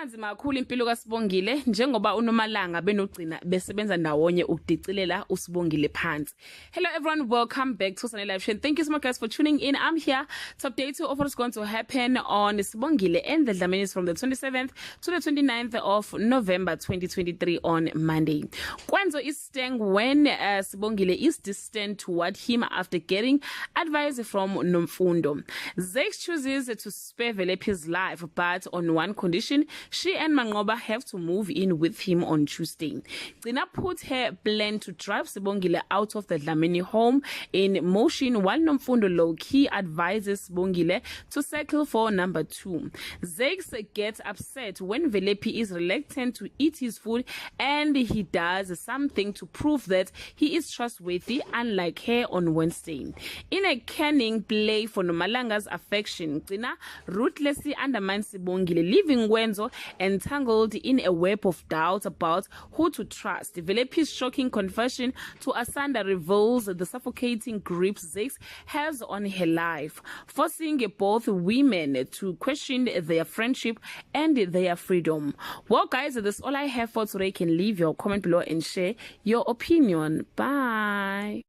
Ibanzima kakhulu impilo kaSibongile njengoba uNomalanga benogcina besebenza ndawonye ukudicilela uSibongile phansi. Hello everyone, welcome back to Sunday Live Show. Thank you so much guys for tuning in. I'm here to update you of what's going to happen on Sibongile and the Dlaminis from the 27th to the 29th of November 2023 on Monday. Kwanzo is staying when Sibongile is distant toward him after getting advice from Nomfundo. Zex chooses to spare Velepi's life, but on one condition: she and Mangoba have to move in with him on Tuesday. Gcina put her plan to drive Sibongile out of the Dlamini home in motion, while Nomfundo low-key advises Sibongile to settle for number 2. Zex gets upset when Velepi is reluctant to eat his food, and he does something to prove that he is trustworthy, unlike her on Wednesday. In a cunning play for Nomalanga's affection, Gcina ruthlessly undermines Sibongile, leaving Wenzo entangled in a web of doubt about who to trust. Velepi's shocking confession to Asanda reveals the suffocating grip Zex has on her life, forcing both women to question their friendship and their freedom. Well guys, that's all I have for today. You can leave your comment below and share your opinion. Bye.